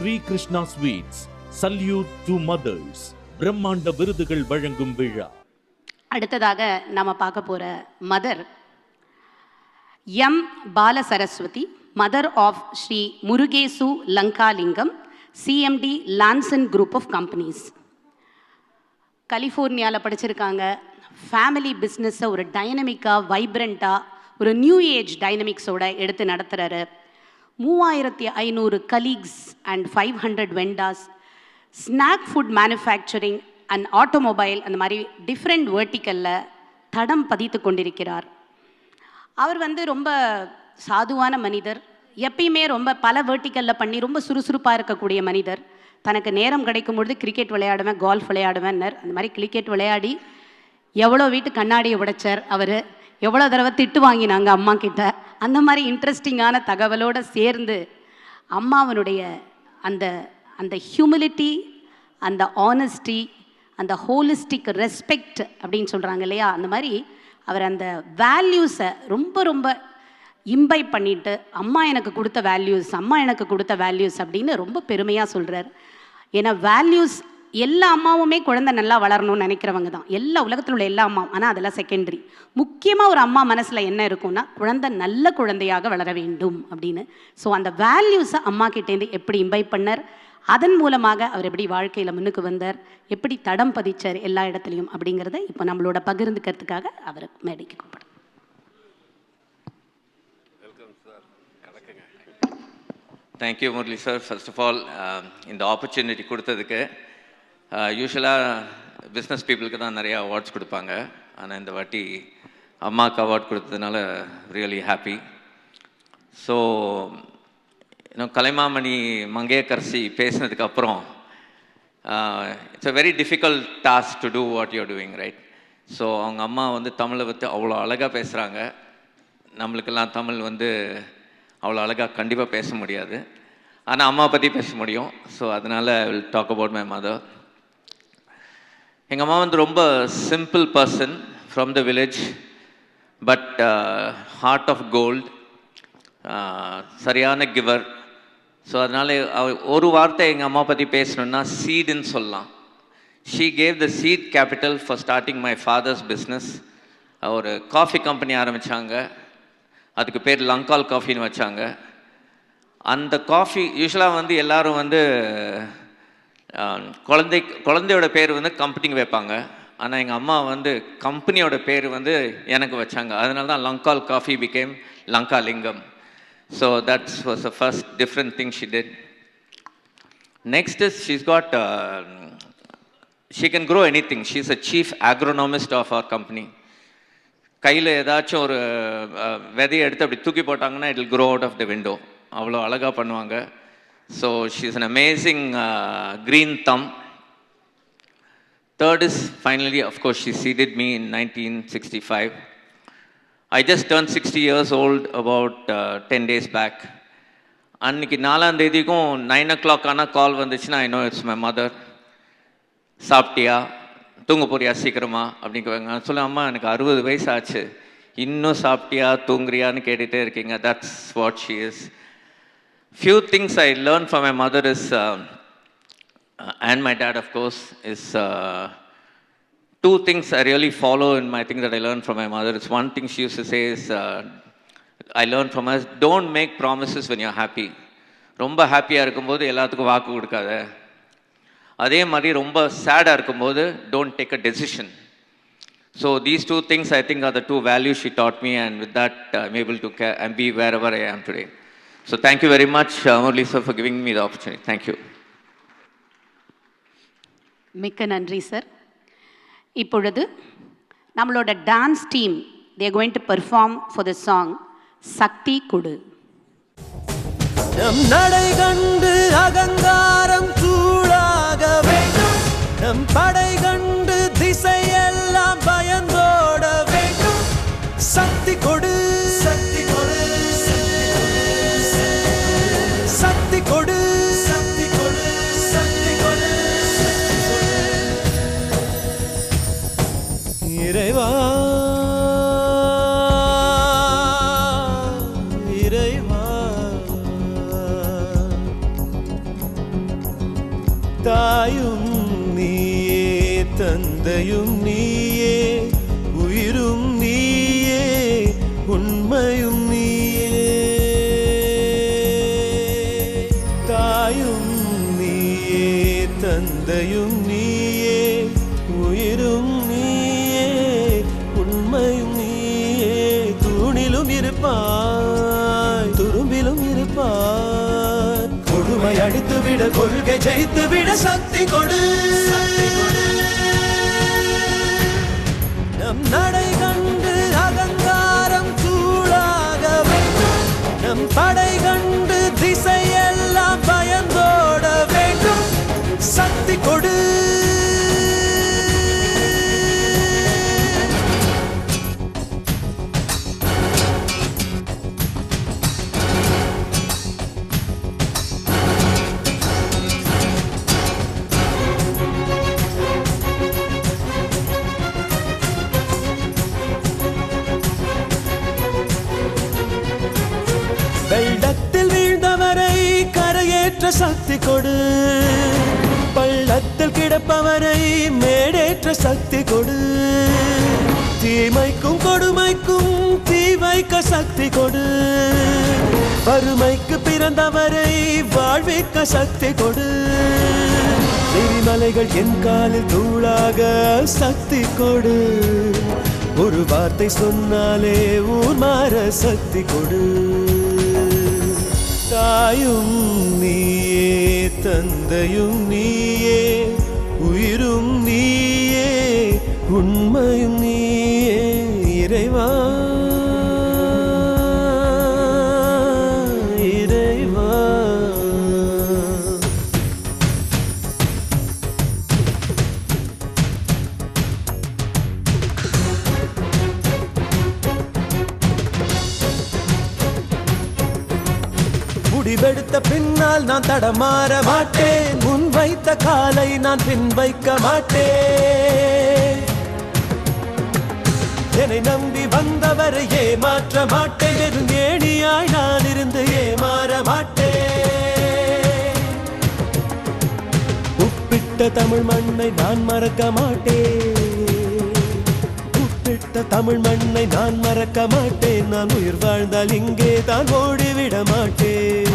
Sri Krishna sweets salute to mothers பிரம்மாண்ட விருதுகள் வழங்கும் விழா. அடுத்ததாக நாம பார்க்க போற mother M Bala Saraswathi, mother of Sri Murugesu Lankalingam, CMD Lanson group of companies. கலிஃபோர்னியாவில் படிச்சிருக்காங்க. ஃபேமிலி பிஸ்னஸை ஒரு டைனமிக்காக, வைப்ரண்ட்டாக, ஒரு நியூ ஏஜ் டைனமிக்ஸோட எடுத்து நடத்துகிறாரு. 3500 colleagues and 500 வெண்டாஸ், snack food manufacturing and automobile, அந்த மாதிரி டிஃப்ரெண்ட் வேர்ட்டிக்கலில் தடம் பதித்து கொண்டிருக்கிறார். அவர் ரொம்ப சாதுவான மனிதர். எப்பயுமே ரொம்ப பல வேர்ட்டிக்கலில் பண்ணி ரொம்ப சுறுசுறுப்பாக இருக்கக்கூடிய மனிதர். தனக்கு நேரம் கிடைக்கும் பொழுது கிரிக்கெட் விளையாடுவேன், கோல்ஃப் விளையாடுவேன்னர். அந்த மாதிரி கிரிக்கெட் விளையாடி எவ்வளோ வீட்டு கண்ணாடியை உடைச்சார் அவர், எவ்வளோ தடவை திட்டு வாங்கினாங்க அம்மா கிட்ட. அந்த மாதிரி இன்ட்ரெஸ்டிங்கான தகவலோடு சேர்ந்து அம்மாவனுடைய அந்த அந்த ஹியூமிலிட்டி, அந்த ஆனஸ்டி, அந்த ஹோலிஸ்டிக் ரெஸ்பெக்ட் அப்படின்னு சொல்கிறாங்க இல்லையா, அந்த மாதிரி அவர் அந்த வேல்யூஸை ரொம்ப ரொம்ப இம்பைப் பண்ணிட்டு, அம்மா எனக்கு கொடுத்த வேல்யூஸ், அம்மா எனக்கு கொடுத்த வேல்யூஸ் அப்படின்னு ரொம்ப பெருமையாக சொல்கிறார். ஏன்னா வேல்யூஸ் எல்லா அம்மாவுமே குழந்தை நல்லா வளரணும்னு நினைக்கிறவங்க தான், எல்லா உலகத்தில் உள்ள எல்லா அம்மாவும். ஆனால் அதெல்லாம் செகண்டரி. முக்கியமாக ஒரு அம்மா மனசில் என்ன இருக்கும்னா, குழந்தை நல்ல குழந்தையாக வளர வேண்டும் அப்படின்னு. ஸோ அந்த வேல்யூஸை அம்மா கிட்டேருந்து எப்படி இம்பைப் பண்ணார், அதன் மூலமாக அவர் எப்படி வாழ்க்கையில் முன்னுக்கு வந்தார், எப்படி தடம் பதிச்சார் எல்லா இடத்துலையும் அப்படிங்கிறத இப்போ நம்மளோட பகிர்ந்துக்கிறதுக்காக அவர் மேடைக்கு கூப்பிடுறோம். Thank you Murali sir. First of all இந்த ஆப்பர்ச்சுனிட்டி கொடுத்ததுக்கு. யூஸ்வலாக பிஸ்னஸ் பீப்புளுக்கு தான் நிறையா அவார்ட்ஸ் கொடுப்பாங்க, ஆனால் இந்த வாட்டி அம்மாவுக்கு அவார்ட் கொடுத்ததுனால ரியலி ஹாப்பி. ஸோ இன்னும் கலைமாமணி மங்கையரசி பேசினதுக்கப்புறம் it's a very difficult task to do what you are doing, right? So அவங்க அம்மா தமிழை பற்றி அவ்வளோ அழகாக பேசுகிறாங்க. நம்மளுக்கெல்லாம் தமிழ் அவ்வளோ அழகாக கண்டிப்பாக பேச முடியாது, ஆனால் அம்மா பற்றி பேச முடியும். ஸோ அதனால் I will talk about my mother. எங்கள் அம்மா ரொம்ப simple person from the village, but heart of gold, சரியான கிவர். ஸோ அதனால் ஒரு வார்த்தை எங்கள் அம்மா பற்றி பேசணுன்னா சீடுன்னு சொல்லலாம். She gave the seed capital for starting my father's business. ஒரு காஃபி கம்பெனி ஆரம்பித்தாங்க, அதுக்கு பேர் லங்கால் காஃபின்னு வச்சாங்க. அந்த காஃபி யூஸ்வலாக எல்லோரும் குழந்தையோட பேர் கம்பெனிக்கு வைப்பாங்க, ஆனால் எங்கள் அம்மா கம்பெனியோட பேர் எனக்கு வச்சாங்க. அதனால தான் Lankal coffee became Lankalingam. So that's was the first different thing she did. Next is she's got she can grow anything. She is a chief agronomist of our company. கையில் ஏதாச்சும் ஒரு விதையை எடுத்து அப்படி தூக்கி போட்டாங்கன்னா it will grow out of the window. அவ்வளோ அழகாக பண்ணுவாங்க. So she is an amazing green thumb. Third is finally, of course, she seeded me in 1965. I just turned 60 years old about 10 days back. அன்றைக்கி 4ஆம் தேதிக்கும் 9 o'clock ஆனால் கால் வந்துச்சுன்னா I know it's my mother. சாப்பிட்டியா, தூங்க போறியா சீக்கிரமா அப்படிங்குவாங்க. நான் சொல்ல, அம்மா எனக்கு 60 வயசு ஆச்சு, இன்னும் சாப்பிட்டியா தூங்குறியான்னு கேட்டுகிட்டே இருக்கீங்க. That's what she is. Few things I learned from my mother is, and my dad of course, is two things I really follow in my thing that I learned from my mother. It's one thing she used to say is, I learned from her, don't make promises when you're happy. ரொம்ப ஹாப்பியாக இருக்கும்போது எல்லாத்துக்கும் வாக்கு கொடுக்காத. அதே மாதிரி ரொம்ப சேடாக இருக்கும்போது don't take a decision. So these two things I think are the two values she taught me, and with that I'm able to and be wherever I am today. So thank you very much, Murali sir, for giving me the opportunity. Thank you. மிக்க நன்றி sir. இப்பொழுது நம்மளோட dance team, they are going to perform for the song சக்தி கொடு. நம் நடை கண்டு அகங்காரம் சூடாக வேண்டும், நம் படை கண்டு திசையெல்லாம் பயந்தோட வேண்டும். சக்தி கொடு, சக்தி கொடு, சக்தி கொடு, சக்தி கொடு, சக்தி கொடு. இறைவா இறைவா தாயும் நீயே தந்தையும் நீயே உயிரும் நீயே உண்மையும் நீயே தாயும் நீயே தந்தையும் நீயே உயிரும் நீயே உண்மையும் நீயே தூணிலும் இருப்பாய் துரும்பிலும் இருப்பாய் கொடுமை அடித்து விட கொள்கை ஜெயித்து விட சக்தி கொடு நம் நடை கண்டு அகங்காரம் சூடாக வேண்டும் நம் படை கண்டு திசையெல்லாம் பயந்தோட வேண்டும் சக்தி கொடு வெள்ளத்தில் வீழ்ந்தவரை கரையேற்ற சக்தி கொடு பள்ளத்தில் கிடப்பவரை மேடேற்ற சக்தி கொடு தீமைக்கும் கொடுமைக்கும் தீ வைக்க சக்தி கொடு வறுமைக்கு பிறந்தவரை வாழ்விக்க சக்தி கொடு எரிமலைகள் என் காலில் தூளாக சக்தி கொடு ஒரு வார்த்தை சொன்னாலே ஊர் மாற சக்தி கொடு தாயும் நீயே தந்தையும் நீயே உயிரும் நீயே உண்மையும் நீயே இறைவா இறைவா முடிவெடுத்த பின்னால் நான் தடமாற மாட்டேன் முன் வைத்த காலை நான் பின் வைக்க மாட்டேன் என்னை நம்பி வந்தவரை ஏமாற்ற மாட்டேன் வெறும் ஏணியாய் நான் இருந்து ஏமாற மாட்டேன் உப்பிட்ட தமிழ் மண்ணை நான் மறக்க மாட்டேன் உப்பிட்ட தமிழ் மண்ணை நான் மறக்க மாட்டேன் நான் உயிர் வாழ்ந்தால் இங்கே தான் ஓடிவிட மாட்டேன்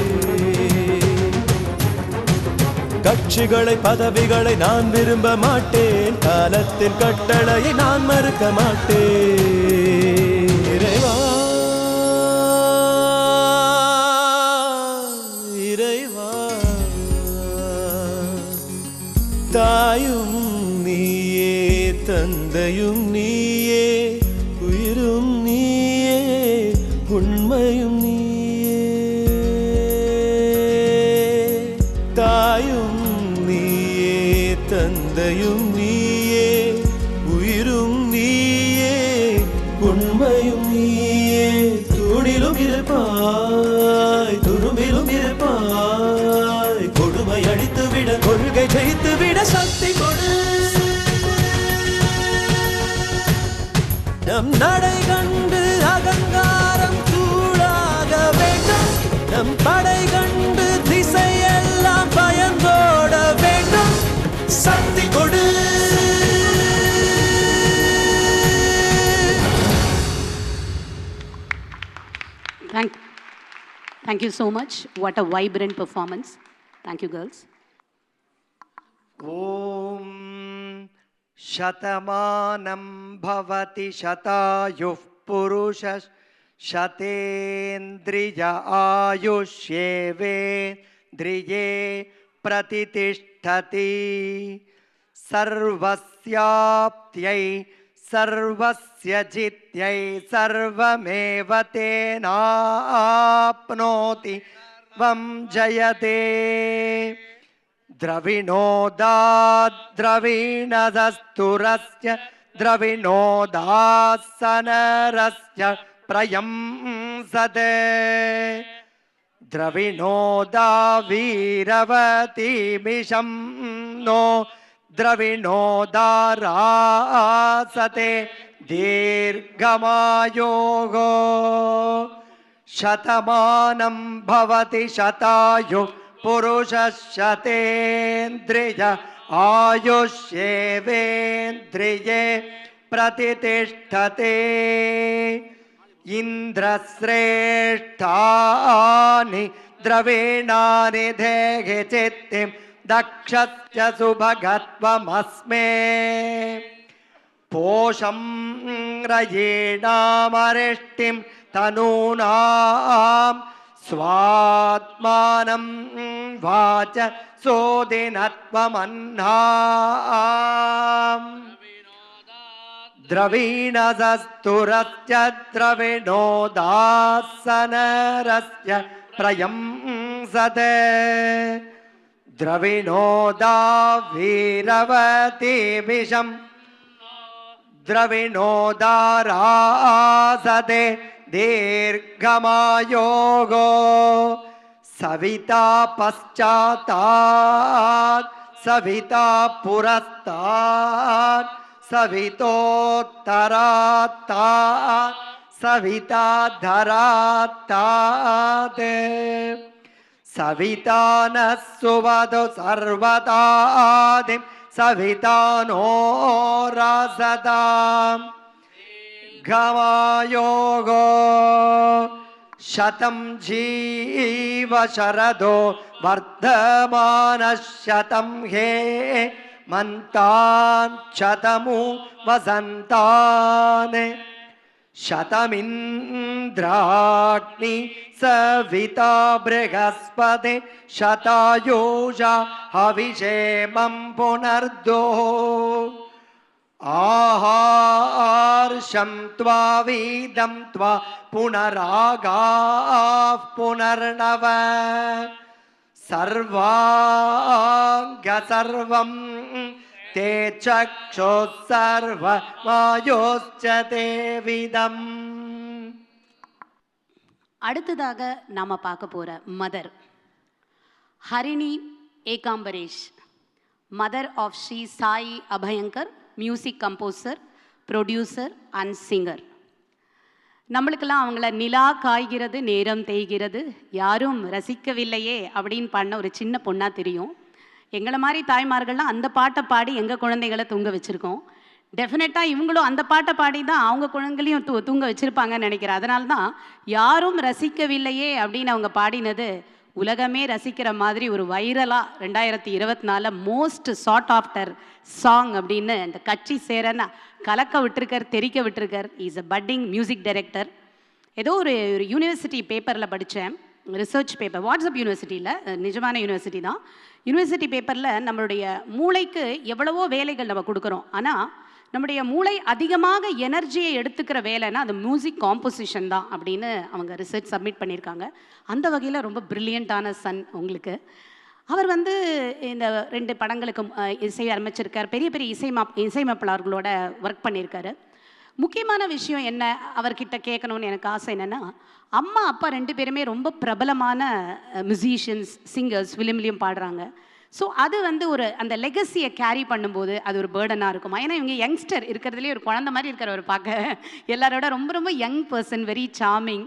கட்சிகளை பதவிகளை நான் விரும்ப மாட்டேன் காலத்தின் கட்டளையை நான் மறுக்க மாட்டேன் இறைவா இறைவா தாயும் நீயே தந்தையும் நீயே உயிரும் நீயே உண்மையும் நீயே தாயும் நீயே தந்தையும் நீயே உயிரும் நீயே உண்மையும் நீயே தூணிலும் இருப்பாய் துரும்பிலும் இருப்பாய் கொடுமை அடித்து விட கொள்கை ஜெயித்து விட சக்தி கொடு நம் நடை கண்டு அகங்காரம் சூடாக வேண்டும் நம் படை கண்டு திசையெல்லாம் பயந்தோட வேண்டும் சக்தி கொடு Thank you so much. What a vibrant performance. Thank you, girls. ॐ शतमानं भवति शतायुः पुरुषः शतेन्द्रिय आयुष्येवेन्द्रिये प्रतितिष्ठति सर्वस्याप्त्यै सर्वस्य जित्यै सर्वमेव तेनाप्नोति वं जयते द्रविणोदाद्रविणदस्तुरस्य द्रविणोदासनरस्य प्रयंसते द्रविणोदावीरवतीमिषं नो द्रविणोदारासते दीर्घमायोः शतमानं भवति शतायुः पुरुषशतेन्द्रिय आयुष्येवेन्द्रिये प्रतिष्ठते इन्द्रश्रेष्ठानि द्रवीणानि देहि चित्तिं दक्षस्य सुभगत्वमस्मे पोषं रयेणामरिष्टिं तनूनां स्वात्मानं वाच सोदिनत्वमह्नाम् द्रवीणसस्तुरस्य द्रविणोदासनरस्य प्रयंसते द्रविणोदा वीरवतीमिषं द्रविणोदारासते दीर्घमायोगो सविता पश्चातात् सविता पुरस्तात् सवितोत्तरात्तात् सविता धरात्तात् सविता नः सुवधु सर्वदादिं सविता नो रसताम् गमायोगो शतं जीव शरदो वर्धमानः शतं हे मन्तान् शतमु वसन्तान् शतमिन्द्राग्नि सविता बृहस्पति शतायुषा हविषेमं पुनर्दो आहार्षं त्वा वीदं त्वा पुनरागाः पुनर्नव सर्वांग सर्वं ते चक्षुः सर्वमायोश्च தேவிதம். அடுத்ததாக நாம பார்க்க போற mother Harini Ekambaresh, mother of Sri Sai Abhyankar, music composer, producer and singer. நம்மளுக்கெல்லாம் அவங்கள நிலா காய்கிறது நேரம் தேய்கிறது யாரும் ரசிக்கவில்லையே அப்படின்னு பாடின ஒரு சின்ன பொண்ணாக தெரியும். எங்களை மாதிரி தாய்மார்கள்லாம் அந்த பாட்டை பாடி எங்கள் குழந்தைகளை தூங்க வச்சுருக்கோம். டெஃபினட்டாக இவங்களும் அந்த பாட்டை பாடி தான் அவங்க குழந்தைகளையும் தூங்க வச்சுருப்பாங்கன்னு நினைக்கிறேன். அதனால தான் யாரும் ரசிக்கவில்லையே அப்படின்னு அவங்க பாடினது உலகமே ரசிக்கிற மாதிரி ஒரு வைரலாக 2024 மோஸ்ட் சார்ட் ஆஃப்டர் சாங் அப்படின்னு இந்த கட்சி சேரன்னா கலக்க விட்டுருக்கார், தெரிக்க விட்டுருக்கார். Is a budding music director. ஏதோ ஒரு யூனிவர்சிட்டி பேப்பரில் படித்தேன், ரிசர்ச் பேப்பர், வாட்ஸ்அப் யூனிவர்சிட்டியில், நிஜமான யூனிவர்சிட்டி தான். யூனிவர்சிட்டி பேப்பரில் நம்மளுடைய மூளைக்கு எவ்வளவோ வேலைகள் நம்ம கொடுக்குறோம், ஆனால் நம்முடைய மூளை அதிகமாக எனர்ஜியை எடுத்துக்கிற வேலைன்னா அது மியூசிக் காம்போசிஷன் தான் அப்படின்னு அவங்க ரிசர்ச் சப்மிட் பண்ணியிருக்காங்க. அந்த வகையில் ரொம்ப ப்ரில்லியண்ட்டான சன் உங்களுக்கு. அவர் வந்து இந்த 2 படங்களுக்கு இசை அமைச்சிருக்கார், பெரிய பெரிய இசையமைப்பாளர்களோட ஒர்க் பண்ணியிருக்காரு. முக்கியமான விஷயம் என்ன அவர்கிட்ட கேட்கணும்னு எனக்கு ஆசை என்னென்னா, அம்மா அப்பா 2 பேருமே ரொம்ப பிரபலமான மியூசிஷியன்ஸ், சிங்கர்ஸ், ஃபிலிம்லேயும் பாடுறாங்க. ஸோ அது வந்து ஒரு அந்த லெகசியை கேரி பண்ணும்போது அது ஒரு பேர்டனாக இருக்குமா? ஏன்னா இவங்க யங்ஸ்டர், இருக்கிறதுலே ஒரு குழந்தை மாதிரி இருக்கிறவர் பார்க்க, எல்லாரோட ரொம்ப ரொம்ப யங் பர்சன், வெரி சார்மிங்.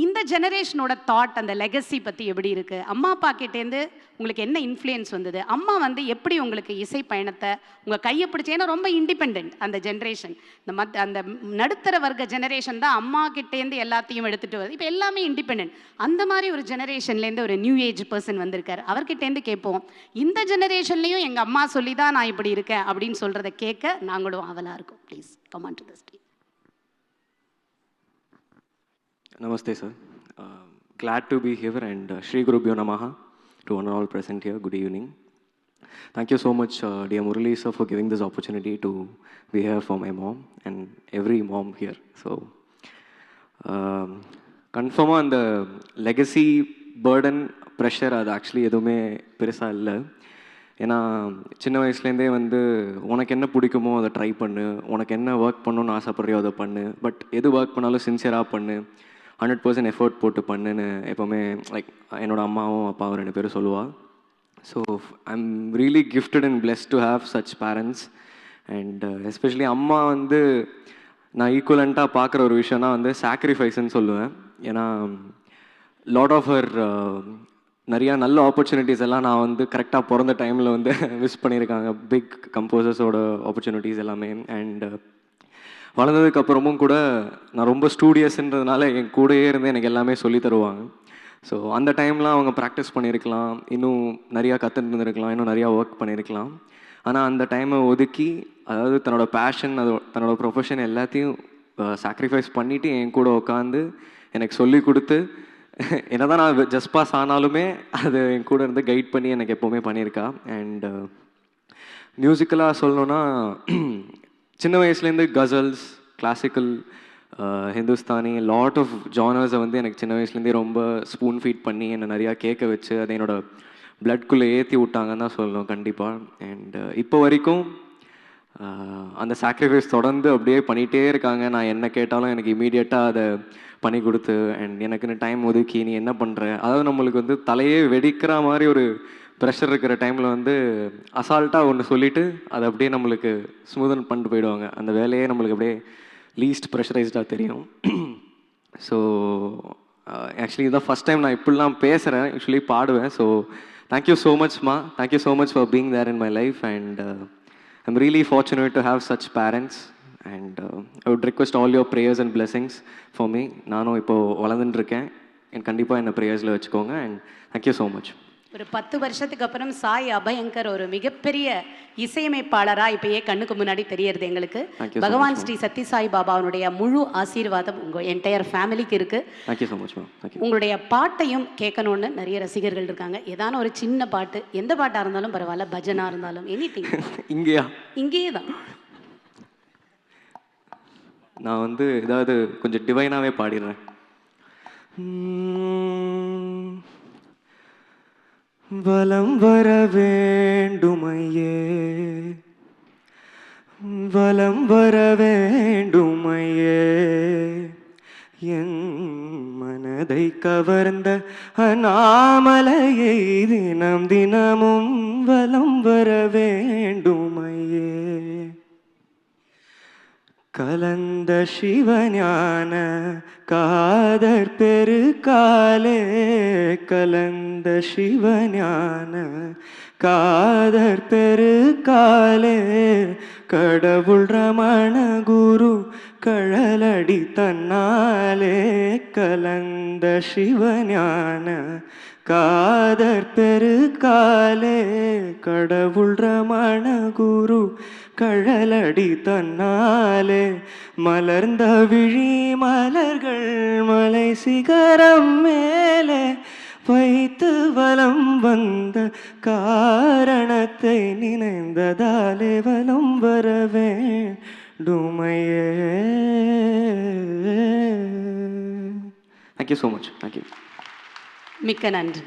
இந்த ஜெனரேஷனோட தாட் அந்த லெகசி பற்றி எப்படி இருக்குது? அம்மா அப்பா கிட்டேருந்து உங்களுக்கு என்ன இன்ஃப்ளூயன்ஸ் வந்தது? அம்மா வந்து எப்படி உங்களுக்கு இசை பயணத்தை உங்கள் கையை பிடிச்சி, ஏன்னா ரொம்ப இண்டிபெண்ட் அந்த ஜென்ரேஷன், அந்த நடுத்தர வர்க்க ஜெனரேஷன் தான் அம்மா கிட்டேருந்து எல்லாத்தையும் எடுத்துகிட்டு வருது. இப்போ எல்லாமே இண்டிபெண்ட். அந்த மாதிரி ஒரு ஜெனரேஷன்லேருந்து ஒரு நியூ ஏஜ் பர்சன் வந்திருக்கார். அவர்கிட்டேருந்து கேட்போம், இந்த ஜெனரேஷன்லேயும் எங்கள் அம்மா சொல்லி தான் நான் இப்படி இருக்கேன் அப்படின்னு சொல்கிறத கேட்க நாங்களும் ஆவலாக இருக்கோம். Please come on to the stage. Namaste sir, glad to be here and Shri Gurubhyo Namaha to one and all present here. Good evening. Thank you so much dear Murali sir for giving this opportunity to be here for my mom and every mom here. So confirm on the legacy burden pressure அது actually எதுவுமே பெருசாக இல்லை. ஏன்னா சின்ன வயசுலேருந்தே வந்து உனக்கு என்ன பிடிக்குமோ அதை ட்ரை பண்ணு, உனக்கு என்ன ஒர்க் பண்ணணுன்னு ஆசைப்படுறியோ அதை பண்ணு, பட் எது ஒர்க் பண்ணாலும் சின்சியராக பண்ணு, 100% எஃபோர்ட் போட்டு பண்ணுன்னு எப்போவுமே லைக் என்னோடய அம்மாவும் அப்பாவும் 2 பேரும் சொல்லுவாள். So I am really gifted and blessed to have such parents. And especially அம்மா வந்து நான் ஈக்குவலண்ட்டாக பார்க்குற ஒரு விஷயம்னா வந்து சாக்ரிஃபைஸ்ன்னு சொல்லுவேன். ஏன்னா லாட் ஆஃப் ஹர் நிறையா நல்ல ஆப்பர்ச்சுனிட்டிஸ் எல்லாம் நான் வந்து கரெக்டாக பிறந்த டைமில் வந்து மிஸ் பண்ணியிருக்காங்க. பிக் கம்போசர்ஸோட ஆப்பர்ச்சுனிட்டிஸ் எல்லாமே. அண்ட் வளர்ந்ததுக்கப்புறமும் கூட நான் ரொம்ப ஸ்டூடியஸ்ன்றதுனால என் கூடயே இருந்து எனக்கு எல்லாமே சொல்லி தருவாங்க. ஸோ அந்த டைம்லாம் அவங்க ப்ராக்டிஸ் பண்ணியிருக்கலாம், இன்னும் நிறையா கற்றுட்டு இருந்திருக்கலாம், இன்னும் நிறையா ஒர்க் பண்ணியிருக்கலாம். ஆனால் அந்த டைமை ஒதுக்கி, அதாவது தன்னோட பேஷன், தன்னோட ப்ரொஃபஷன் எல்லாத்தையும் சாக்ரிஃபைஸ் பண்ணிவிட்டு என் கூட உட்காந்து எனக்கு சொல்லி கொடுத்து, என்ன தான் நான் ஜஸ்ட் பாஸ் ஆனாலுமே அது என் கூட இருந்து கைட் பண்ணி எனக்கு எப்போவுமே பண்ணியிருக்கா. அண்ட் மியூசிக்கலாக சொல்லணுன்னா சின்ன வயசுலேருந்து ghazals, classical, Hindustani, lot of ஜானர்ஸை வந்து எனக்கு சின்ன வயசுலேருந்தே ரொம்ப ஸ்பூன் ஃபீட் பண்ணி என்னை நிறையா கேட்க வச்சு அதை என்னோட பிளட்குள்ளே ஏற்றி விட்டாங்கன்னு தான் சொல்லணும் கண்டிப்பாக. அண்ட் இப்போ வரைக்கும் அந்த சாக்ரிஃபைஸ் தொடர்ந்து அப்படியே பண்ணிகிட்டே இருக்காங்க. நான் என்ன கேட்டாலும் எனக்கு இமீடியட்டாக அதை பண்ணி கொடுத்து, அண்ட் எனக்குன்னு டைம் ஒதுக்கி நீ என்ன பண்ணுற, அதாவது நம்மளுக்கு வந்து தலையே வெடிக்கிற மாதிரி ஒரு ப்ரெஷர் இருக்கிற டைமில் வந்து அசால்ட்டாக ஒன்று சொல்லிவிட்டு அதை அப்படியே நம்மளுக்கு ஸ்மூதன் பண்ணிட்டு போயிடுவாங்க. அந்த வேலையே நம்மளுக்கு அப்படியே லீஸ்ட் ப்ரெஷரைஸ்டாக தெரியும். ஸோ ஆக்சுவலி இதுதான் ஃபஸ்ட் டைம் நான் இப்படிலாம் பேசுகிறேன். யூஸ்வலி பாடுவேன். ஸோ தேங்க்யூ ஸோ மச்மா, thank you so much for being there in my life. And I'm really fortunate to have such parents. And I would request all your prayers and blessings for me. நானும் இப்போது வளர்ந்துட்டுருக்கேன். என் கண்டிப்பாக என்னை ப்ரேயர்ஸில் வச்சுக்கோங்க. And thank you so much. ஒரு 10 வருஷத்துக்கு அப்புறம் சாய் அபயங்கர் ஒரு மிகப்பெரிய இசையமைப்பாளராக இப்பயே கண்ணுக்கு முன்னாடி தெரியறது எங்களுக்கு. பகவான் ஸ்ரீ சத்ய சாய் பாபாவுடைய முழு ஆசீர்வாதம் உங்கள் என்டையர் ஃபேமிலிக்கு இருக்குது. Thank you so much ma'am. உங்களுடைய பாட்டையும் கேட்கணுன்னு நிறைய ரசிகர்கள் இருக்காங்க. ஏதான ஒரு சின்ன பாட்டு, எந்த பாட்டாக இருந்தாலும் பரவாயில்ல, பஜனாக இருந்தாலும் எனிதிங். இங்கேயே தான் நான் வந்து ஏதாவது கொஞ்சம் டிவைனாகவே பாடிடுறேன். வலம் வர வேண்டுமையே, வலம் வர வேண்டுமையே, என் மனதை கவர்ந்த அநாமலையை தினம் தினமும் வலம் வர வேண்டுமையே. கலந்த சிவஞான காதற் பெருக்காலே, கலந்த சிவஞான காதற் பெருக்காலே, கடவுள் ரமண குரு கழலடி தன்னாலே, கலந்த சிவஞான காதற் பெருக்காலே, கடவுள் ரமண குரு கழலடி தன்னாலே, மலர்ந்த விழி மலர்கள் மலை சிகரம் மேலே வைத்து வலம் வந்த காரணத்தை நினைந்ததாலே வலம் வர வேண்டுமையே. Thank you so much. தேங்க்யூ. மிக்க நன்றி.